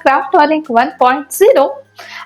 Craft हॉलिक 1.0।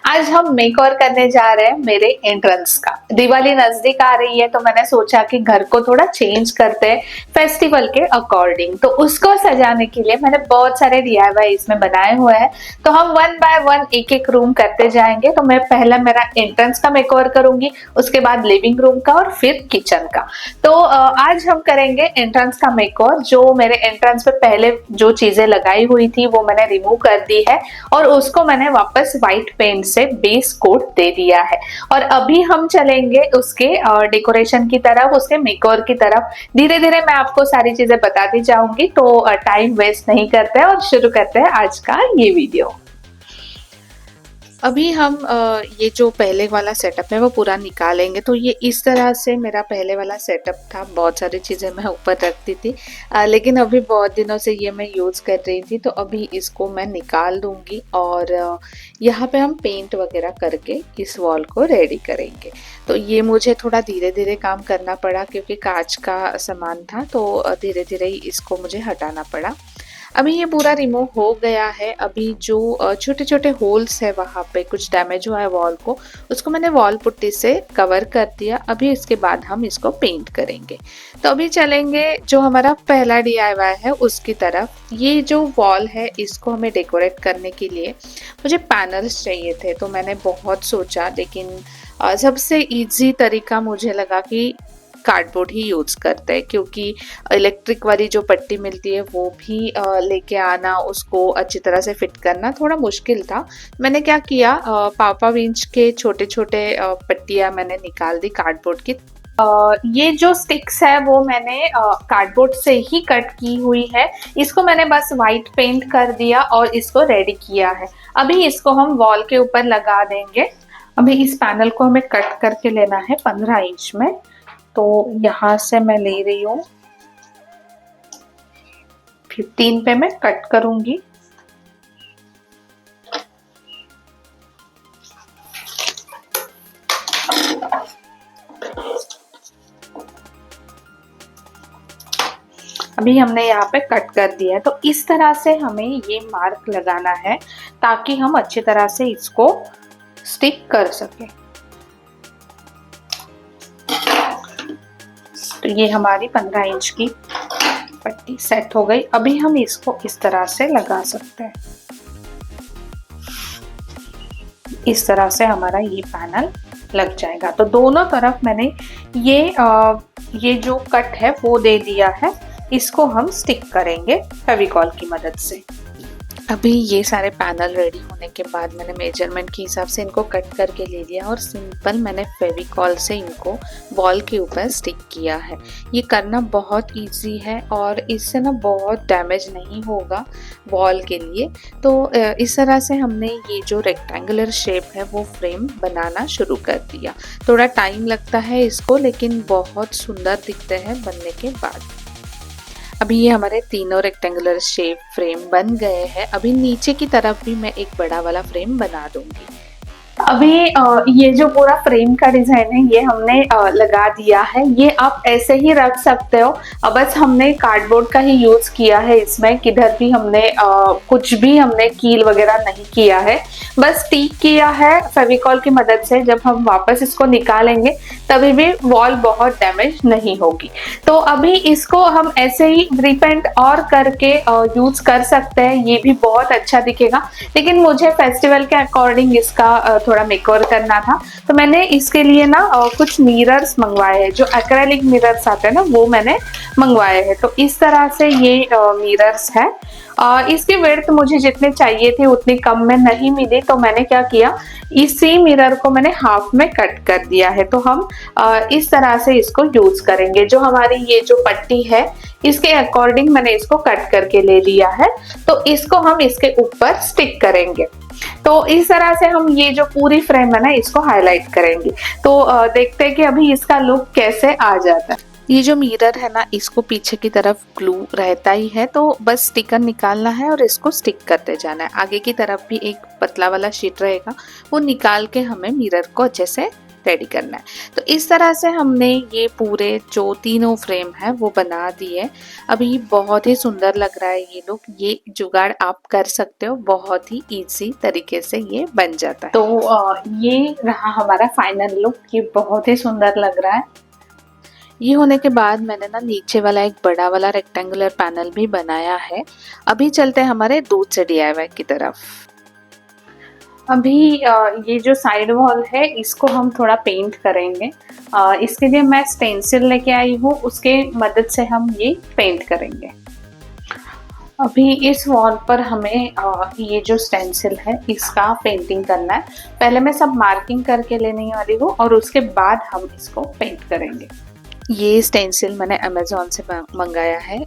आज हम make over करने जा रहे हैं मेरे एंट्रेंस का। दिवाली नजदीक आ रही है तो मैंने सोचा कि घर को थोड़ा चेंज करते हैं फेस्टिवल के अकॉर्डिंग। तो उसको सजाने के लिए मैंने बहुत सारे डीआईवाई इसमें बनाए हुए हैं। तो हम वन बाय वन एक एक रूम करते जाएंगे। तो मैं पहला मेरा एंट्रेंस का मेक ओवर करूंगी, उसके बाद लिविंग रूम का और फिर किचन का। तो आज हम करेंगे एंट्रेंस का मेक ओवर। जो मेरे एंट्रेंस पे पहले जो चीजें लगाई हुई थी वो मैंने रिमूव कर दी है और उसको मैंने वापस व्हाइट पेंट से बेस कोट दे दिया है। और अभी हम चलेंगे उसके डेकोरेशन की तरफ, उसके मेकओवर की तरफ। धीरे धीरे मैं आपको सारी चीजें बताती जाऊंगी। तो टाइम वेस्ट नहीं करते हैं और शुरू करते हैं आज का ये वीडियो। अभी हम ये जो पहले वाला सेटअप है वो पूरा निकालेंगे। तो ये इस तरह से मेरा पहले वाला सेटअप था। बहुत सारी चीज़ें मैं ऊपर रखती थी, लेकिन अभी बहुत दिनों से ये मैं यूज़ कर रही थी। तो अभी इसको मैं निकाल दूंगी और यहाँ पे हम पेंट वगैरह करके इस वॉल को रेडी करेंगे। तो ये मुझे थोड़ा धीरे धीरे काम करना पड़ा क्योंकि कांच का सामान था, तो धीरे धीरे ही इसको मुझे हटाना पड़ा। अभी ये पूरा रिमूव हो गया है। अभी जो छोटे छोटे होल्स है वहाँ पे कुछ डैमेज हुआ है वॉल को, उसको मैंने वॉल पुट्टी से कवर कर दिया। अभी इसके बाद हम इसको पेंट करेंगे। तो अभी चलेंगे जो हमारा पहला डीआईवाई है उसकी तरफ। ये जो वॉल है इसको हमें डेकोरेट करने के लिए मुझे पैनल्स चाहिए थे। तो मैंने बहुत सोचा, लेकिन सबसे इजी तरीका मुझे लगा कि कार्डबोर्ड ही यूज़ करते हैं, क्योंकि इलेक्ट्रिक वाली जो पट्टी मिलती है वो भी लेके आना, उसको अच्छी तरह से फिट करना थोड़ा मुश्किल था। मैंने क्या किया, पापा विंच के छोटे छोटे पट्टियाँ मैंने निकाल दी कार्डबोर्ड की। ये जो स्टिक्स है वो मैंने कार्डबोर्ड से ही कट की हुई है। इसको मैंने बस वाइट पेंट कर दिया और इसको रेडी किया है। अभी इसको हम वॉल के ऊपर लगा देंगे। अभी इस पैनल को हमें कट करके लेना है 15 इंच में। तो यहाँ से मैं ले रही हूँ 15 पे मैं कट करूंगी। अभी हमने यहाँ पे कट कर दिया है। तो इस तरह से हमें ये मार्क लगाना है ताकि हम अच्छी तरह से इसको स्टिक कर सकें। तो ये हमारी 15 इंच की पट्टी सेट हो गई। अभी हम इसको इस तरह से लगा सकते हैं। इस तरह से हमारा ये पैनल लग जाएगा। तो दोनों तरफ मैंने ये जो कट है वो दे दिया है। इसको हम स्टिक करेंगे फेविकॉल की मदद से। अभी ये सारे पैनल रेडी होने के बाद मैंने मेजरमेंट के हिसाब से इनको कट करके ले लिया और सिंपल मैंने फेविकॉल से इनको वॉल के ऊपर स्टिक किया है। ये करना बहुत इजी है और इससे ना बहुत डैमेज नहीं होगा वॉल के लिए। तो इस तरह से हमने ये जो रेक्टेंगुलर शेप है वो फ्रेम बनाना शुरू कर दिया। थोड़ा टाइम लगता है इसको, लेकिन बहुत सुंदर दिखते हैं बनने के बाद। अभी ये हमारे तीनों रेक्टेंगुलर शेप फ्रेम बन गए हैं। अभी नीचे की तरफ भी मैं एक बड़ा वाला फ्रेम बना दूंगी। अभी ये जो पूरा फ्रेम का डिजाइन है ये हमने लगा दिया है। ये आप ऐसे ही रख सकते हो। बस हमने कार्डबोर्ड का ही यूज किया है इसमें। किधर भी हमने कुछ भी हमने कील वगैरह नहीं किया है, बस स्टिक किया है फेविकॉल की मदद से। जब हम वापस इसको निकालेंगे तभी भी वॉल बहुत डैमेज नहीं होगी। तो अभी इसको हम ऐसे ही रिपेंट और करके यूज कर सकते हैं। ये भी बहुत अच्छा दिखेगा, लेकिन मुझे फेस्टिवल के अकॉर्डिंग इसका थोड़ा मेकओवर करना था। तो मैंने इसके लिए ना कुछ मिरर्स मंगवाए हैं। जो एक्रेलिक मिरर्स आते हैं ना वो मैंने मंगवाए हैं। तो इस तरह से ये मिरर्स है। इसकी विड्थ मुझे जितने चाहिए थे उतनी कम में नहीं मिली, तो मैंने क्या किया, इसी मिरर को मैंने हाफ में कट कर दिया है। तो हम इस तरह से इसको यूज करेंगे। जो हमारी ये जो पट्टी है इसके अकॉर्डिंग मैंने इसको कट करके ले लिया है। तो इसको हम इसके ऊपर स्टिक करेंगे। तो इस तरह से हम ये जो पूरी फ्रेम है ना इसको हाईलाइट करेंगे। तो देखते हैं कि अभी इसका लुक कैसे आ जाता है। ये जो मिरर है ना इसको पीछे की तरफ ग्लू रहता ही है, तो बस स्टिकर निकालना है और इसको स्टिक करते जाना है। आगे की तरफ भी एक पतला वाला शीट रहेगा, वो निकाल के हमें मिरर को अच्छे से रेडी करना है। तो इस तरह से हमने ये पूरे जो तीनों फ्रेम है वो बना दिए। अभी बहुत ही सुंदर लग रहा है ये लुक। ये जुगाड़ आप कर सकते हो, बहुत ही इजी तरीके से ये बन जाता है। तो ये रहा हमारा फाइनल लुक। ये बहुत ही सुंदर लग रहा है। ये होने के बाद मैंने ना नीचे वाला एक बड़ा वाला रेक्टेंगुलर पैनल भी बनाया है। अभी चलते हैं हमारे दूध से DIY की तरफ। अभी ये जो साइड वॉल है इसको हम थोड़ा पेंट करेंगे। इसके लिए मैं स्टेंसिल लेके आई हूँ, उसके मदद से हम ये पेंट करेंगे। अभी इस वॉल पर हमें ये जो स्टेंसिल है इसका पेंटिंग करना है। पहले मैं सब मार्किंग करके लेने वाली हूँ और उसके बाद हम इसको पेंट करेंगे। ये स्टेंसिल मैंने अमेज़ॉन से मंगाया है।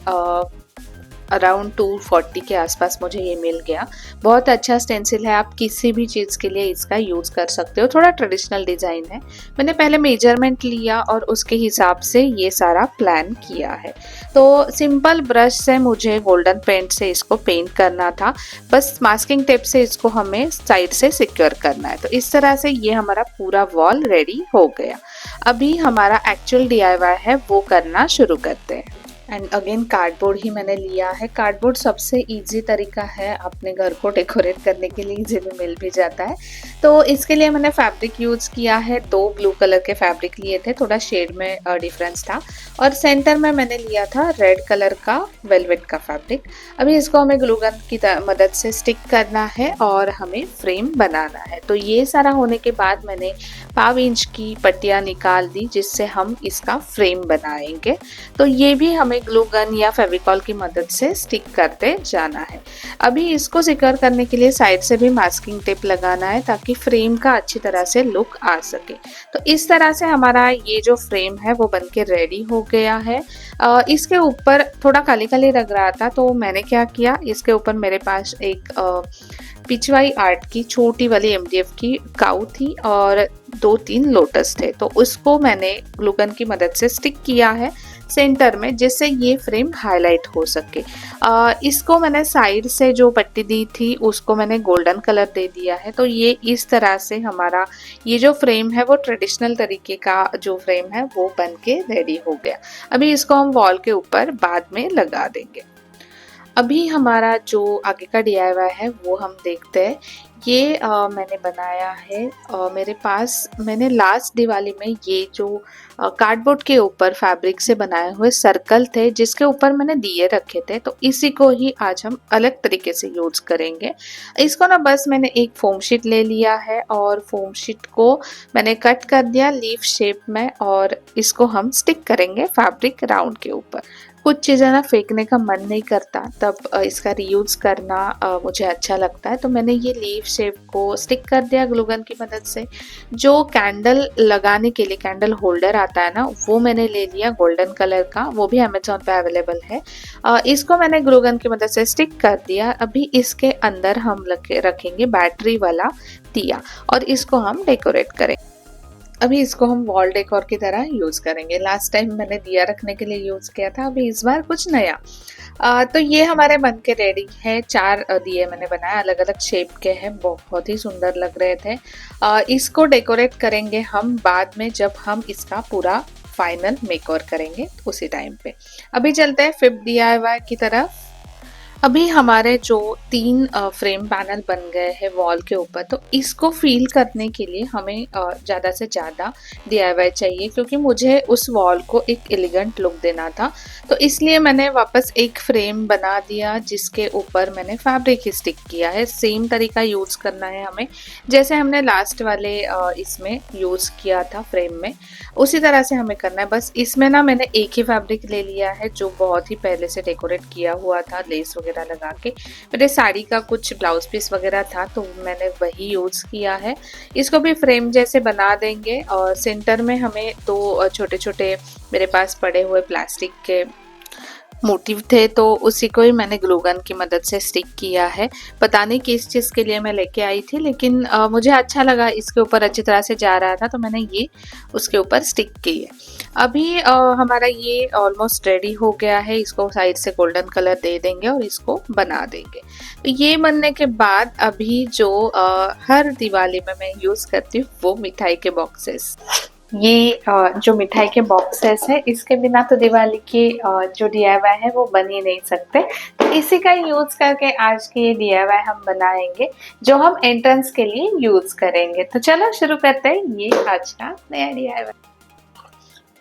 अराउंड 240 के आसपास मुझे ये मिल गया। बहुत अच्छा स्टेंसिल है, आप किसी भी चीज़ के लिए इसका यूज़ कर सकते हो। थोड़ा ट्रेडिशनल डिज़ाइन है। मैंने पहले मेजरमेंट लिया और उसके हिसाब से ये सारा प्लान किया है। तो सिंपल ब्रश से मुझे गोल्डन पेंट से इसको पेंट करना था। बस मास्किंग टेप से इसको हमें साइड से सिक्योर करना है। तो इस तरह से ये हमारा पूरा वॉल रेडी हो गया। अभी हमारा एक्चुअल DIY है वो करना शुरू करते हैं। एंड अगेन कार्डबोर्ड ही मैंने लिया है। कार्डबोर्ड सबसे इजी तरीका है अपने घर को डेकोरेट करने के लिए, इजीली मिल भी जाता है। तो इसके लिए मैंने फैब्रिक यूज़ किया है। 2 ब्लू कलर के फैब्रिक लिए थे, थोड़ा शेड में डिफरेंस था। और सेंटर में मैंने लिया था रेड कलर का वेलवेट का फैब्रिक। अभी इसको हमें ग्लू गन की मदद से स्टिक करना है और हमें फ्रेम बनाना है। तो ये सारा होने के बाद मैंने 5 इंच की पट्टियाँ निकाल दी जिससे हम इसका फ्रेम बनाएंगे। तो ये भी हमें ग्लू गन या फेविकॉल की मदद से स्टिक करते जाना है। अभी इसको सिक्योर करने के लिए साइड से भी मास्किंग टेप लगाना है ताकि फ्रेम का अच्छी तरह से लुक आ सके। तो इस तरह से हमारा ये जो फ्रेम है वो बनके रेडी हो गया है। इसके ऊपर थोड़ा काली काली लग रहा था, तो मैंने क्या किया, इसके ऊपर मेरे पास एक पिछवाई आर्ट की छोटी वाली MDF की काऊ थी और 2-3 लोटस थे। तो उसको मैंने ग्लू गन की मदद से स्टिक किया है सेंटर में, जिससे ये फ्रेम हाईलाइट हो सके। इसको मैंने साइड से जो पट्टी दी थी उसको मैंने गोल्डन कलर दे दिया है। तो ये इस तरह से हमारा ये जो फ्रेम है वो ट्रेडिशनल तरीके का जो फ्रेम है वो बन के रेडी हो गया। अभी इसको हम वॉल के ऊपर बाद में लगा देंगे। अभी हमारा जो आगे का DIY है वो हम देखते हैं। ये मैंने बनाया है। मेरे पास मैंने लास्ट दिवाली में ये जो कार्डबोर्ड के ऊपर फैब्रिक से बनाए हुए सर्कल थे जिसके ऊपर मैंने दिए रखे थे, तो इसी को ही आज हम अलग तरीके से यूज करेंगे। इसको ना बस मैंने एक फोम शीट ले लिया है और फोम शीट को मैंने कट कर दिया लीफ शेप में और इसको हम स्टिक करेंगे फैब्रिक राउंड के ऊपर। कुछ चीज़ें ना फेंकने का मन नहीं करता, तब इसका रीयूज करना मुझे अच्छा लगता है। तो मैंने ये लीफ शेप को स्टिक कर दिया ग्लू गन की मदद से। जो कैंडल लगाने के लिए कैंडल होल्डर आता है ना, वो मैंने ले लिया गोल्डन कलर का, वो भी अमेजोन पे अवेलेबल है। इसको मैंने ग्लू गन की मदद से स्टिक कर दिया। अभी इसके अंदर हम रखेंगे बैटरी वाला दिया और इसको हम डेकोरेट करेंगे। अभी इसको हम वॉल डेकोर की तरह यूज़ करेंगे। लास्ट टाइम मैंने दिया रखने के लिए यूज़ किया था, अभी इस बार कुछ नया। तो ये हमारे बन के रेडी है। 4 दिए मैंने बनाए, अलग अलग शेप के हैं, बहुत ही सुंदर लग रहे थे। इसको डेकोरेट करेंगे हम बाद में जब हम इसका पूरा फाइनल मेकओवर करेंगे उसी टाइम पे। अभी चलते हैं 5th DIY की तरफ। अभी हमारे जो 3 फ्रेम पैनल बन गए हैं वॉल के ऊपर, तो इसको फील करने के लिए हमें ज़्यादा से ज़्यादा DIY चाहिए, क्योंकि मुझे उस वॉल को एक एलिगेंट लुक देना था। तो इसलिए मैंने वापस एक फ्रेम बना दिया जिसके ऊपर मैंने फैब्रिक ही स्टिक किया है। सेम तरीका यूज़ करना है हमें, जैसे हमने लास्ट वाले इसमें यूज़ किया था फ्रेम में, उसी तरह से हमें करना है। बस इसमें ना मैंने एक ही फैब्रिक ले लिया है जो बहुत ही पहले से डेकोरेट किया हुआ था, लेस वगैरह लगा के। मेरे साड़ी का कुछ ब्लाउज पीस वगैरह था तो मैंने वही यूज़ किया है। इसको भी फ्रेम जैसे बना देंगे और सेंटर में हमें 2 छोटे छोटे मेरे पास पड़े हुए प्लास्टिक के मोटिव थे तो उसी को ही मैंने ग्लू गन की मदद से स्टिक किया है। पता नहीं किस चीज़ के लिए मैं लेके आई थी, लेकिन मुझे अच्छा लगा, इसके ऊपर अच्छी तरह से जा रहा था तो मैंने ये उसके ऊपर स्टिक की है। अभी हमारा ये ऑलमोस्ट रेडी हो गया है। इसको साइड से गोल्डन कलर दे देंगे और इसको बना देंगे। तो ये बनने के बाद अभी जो हर दिवाली में मैं यूज़ करती हूँ वो मिठाई के बॉक्सेस। ये जो मिठाई के बॉक्सेस है, इसके बिना तो दिवाली की जो DIY है वो बन ही नहीं सकते। तो इसी का यूज करके आज की ये DIY हम बनाएंगे, जो हम एंट्रेंस के लिए यूज करेंगे। तो चलो शुरू करते हैं ये आज का नया DIY।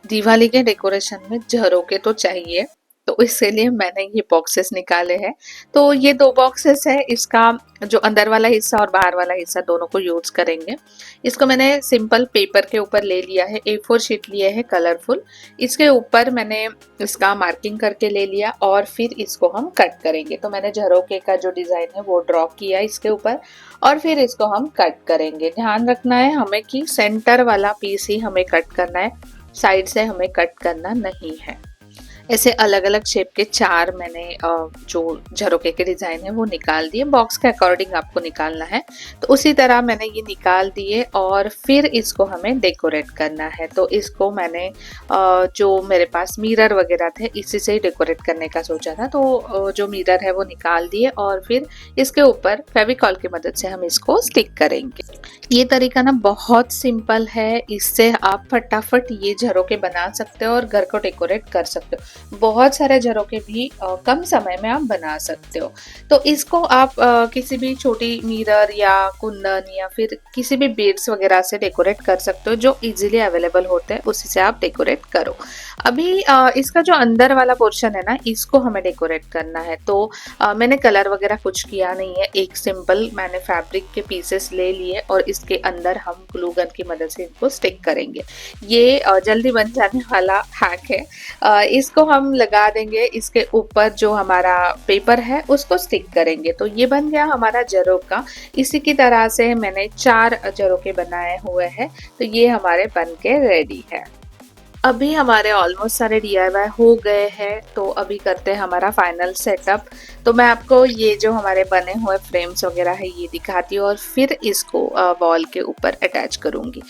दिवाली के डेकोरेशन में झरोखे तो चाहिए, तो इसके लिए मैंने ये बॉक्सेस निकाले हैं। तो ये 2 बॉक्सेस है, इसका जो अंदर वाला हिस्सा और बाहर वाला हिस्सा दोनों को यूज करेंगे। इसको मैंने सिंपल पेपर के ऊपर ले लिया है, A4 शीट लिए है कलरफुल। इसके ऊपर मैंने इसका मार्किंग करके ले लिया और फिर इसको हम कट करेंगे। तो मैंने झरोखे का जो डिजाइन है वो ड्रॉ किया इसके ऊपर और फिर इसको हम कट करेंगे। ध्यान रखना है हमें कि सेंटर वाला पीस ही हमें कट करना है, साइड से हमें कट करना नहीं है। ऐसे अलग अलग शेप के 4 मैंने जो झरोखे के डिजाइन है वो निकाल दिए। बॉक्स के अकॉर्डिंग आपको निकालना है, तो उसी तरह मैंने ये निकाल दिए और फिर इसको हमें डेकोरेट करना है। तो इसको मैंने जो मेरे पास मिरर वगैरह थे इसी से ही डेकोरेट करने का सोचा था। तो जो मिरर है वो निकाल दिए और फिर इसके ऊपर फेविकॉल की मदद से हम इसको स्टिक करेंगे। ये तरीका ना बहुत सिंपल है, इससे आप फटाफट ये झरोखे बना सकते हो और घर को डेकोरेट कर सकते हो। बहुत सारे झरोखे भी कम समय में आप बना सकते हो। तो इसको आप किसी भी छोटी मिरर या कुंदन या फिर किसी भी बीड्स वगैरह से डेकोरेट कर सकते हो, जो इजीली अवेलेबल होते हैं उसी से आप डेकोरेट करो। अभी इसका जो अंदर वाला पोर्शन है ना, इसको हमें डेकोरेट करना है। तो मैंने कलर वगैरह कुछ किया नहीं है, एक सिंपल मैंने फैब्रिक के पीसेस ले लिए और इसके अंदर हम ग्लू गन की मदद से इनको स्टिक करेंगे। ये जल्दी बन जाने वाला हैक है। इसको हम लगा देंगे, इसके ऊपर जो हमारा पेपर है उसको स्टिक करेंगे। तो ये बन गया हमारा झरोखा। इसी की तरह से मैंने 4 झरोखे बनाए हुए हैं। तो ये हमारे बन के रेडी है। अभी हमारे ऑलमोस्ट सारे DIY हो गए हैं, तो अभी करते हैं हमारा फाइनल सेटअप। तो मैं आपको ये जो हमारे बने हुए फ्रेम्स वगैरह है ये दिखाती हूँ और फिर इसको वॉल के ऊपर अटैच करूँगी।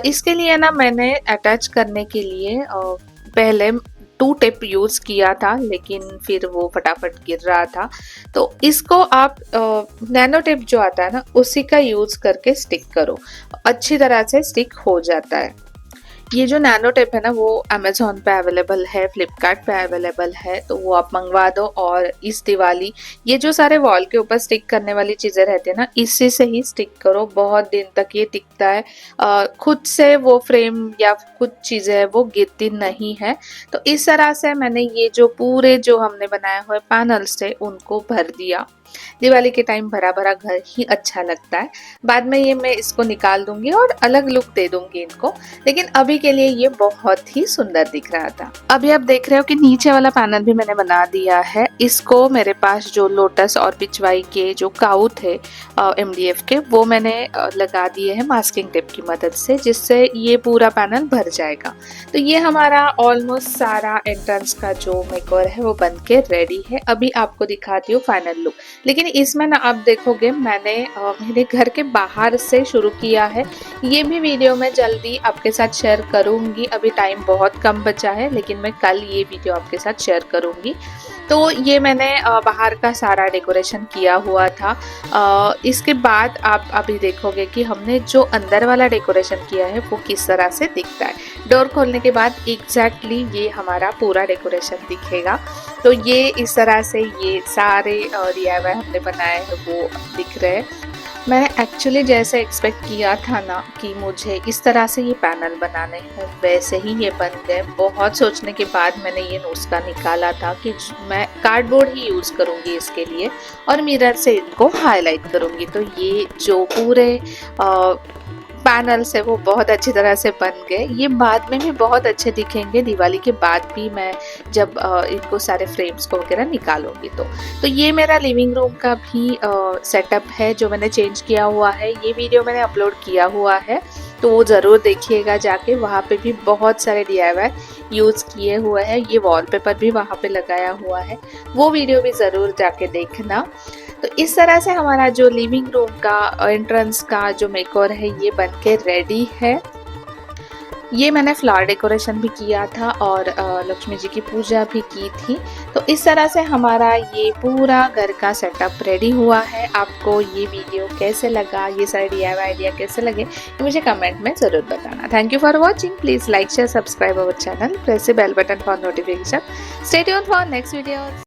इसके लिए ना मैंने अटैच करने के लिए पहले 2 टेप यूज़ किया था, लेकिन फिर वो फटाफट गिर रहा था। तो इसको आप नैनो टेप जो आता है ना उसी का यूज़ करके स्टिक करो, अच्छी तरह से स्टिक हो जाता है। ये जो नैनो टेप है ना वो अमेज़ॉन पे अवेलेबल है, फ्लिपकार्ट पे अवेलेबल है, तो वो आप मंगवा दो। और इस दिवाली ये जो सारे वॉल के ऊपर स्टिक करने वाली चीज़ें रहती है ना, इससे से ही स्टिक करो, बहुत दिन तक ये टिकता है। खुद से वो फ्रेम या कुछ चीज़ें है वो गिरती नहीं है। तो इस तरह से मैंने ये जो पूरे जो हमने बनाए हुए पैनल्स थे उनको भर दिया। दिवाली के टाइम भरा भरा घर ही अच्छा लगता है। बाद में ये मैं इसको निकाल दूंगी और अलग लुक दे दूंगी इनको, लेकिन अभी के लिए ये बहुत ही सुंदर दिख रहा था। अभी आप देख रहे हो कि नीचे वाला पैनल भी मैंने बना दिया है। इसको मेरे पास जो लोटस और पिचवाई के जो काऊ थे MDF के, वो मैंने लगा दिए हैं मास्किंग टेप की मदद से, जिससे ये पूरा पैनल भर जाएगा। तो ये हमारा ऑलमोस्ट सारा एंट्रेंस का जो मेकओवर है वो बन के रेडी है। अभी आपको दिखाती हूँ फाइनल लुक। लेकिन इसमें ना आप देखोगे मैंने मेरे घर के बाहर से शुरू किया है। ये भी वीडियो मैं जल्दी आपके साथ शेयर करूंगी। अभी टाइम बहुत कम बचा है, लेकिन मैं कल ये वीडियो आपके साथ शेयर करूंगी। तो ये मैंने बाहर का सारा डेकोरेशन किया हुआ था। इसके बाद आप अभी देखोगे कि हमने जो अंदर वाला डेकोरेशन किया है वो किस तरह से दिखता है। डोर खोलने के बाद एग्जैक्टली ये हमारा पूरा डेकोरेशन दिखेगा। तो ये इस तरह से ये सारे DIY हमने बनाए हैं वो दिख रहे हैं। मैंने एक्चुअली जैसे एक्सपेक्ट किया था ना कि मुझे इस तरह से ये पैनल बनाने हैं, वैसे ही ये बन गए। बहुत सोचने के बाद मैंने ये नुस्खा निकाला था कि मैं कार्डबोर्ड ही यूज़ करूँगी इसके लिए और मिरर से इनको हाईलाइट करूँगी। तो ये जो पूरे पैनल्स है वो बहुत अच्छी तरह से बन गए। ये बाद में भी बहुत अच्छे दिखेंगे, दिवाली के बाद भी मैं जब इनको सारे फ्रेम्स को वगैरह निकालूंगी। तो ये मेरा लिविंग रूम का भी सेटअप है जो मैंने चेंज किया हुआ है। ये वीडियो मैंने अपलोड किया हुआ है तो वो ज़रूर देखिएगा जाके, वहाँ पे भी बहुत सारे DIY यूज़ किए हुए हैं। ये वॉलपेपर भी वहाँ पे लगाया हुआ है, वो वीडियो भी ज़रूर जाके देखना। तो इस तरह से हमारा जो लिविंग रूम का एंट्रेंस का जो मेकओवर है ये बन के रेडी है। ये मैंने फ्लावर डेकोरेशन भी किया था और लक्ष्मी जी की पूजा भी की थी। तो इस तरह से हमारा ये पूरा घर का सेटअप रेडी हुआ है। आपको ये वीडियो कैसे लगा, ये सारे DIY आइडिया कैसे लगे, ये मुझे कमेंट में ज़रूर बताना। Thank you for watching. Please like share subscribe our channel, press the bell button for notification. Stay tuned for next video.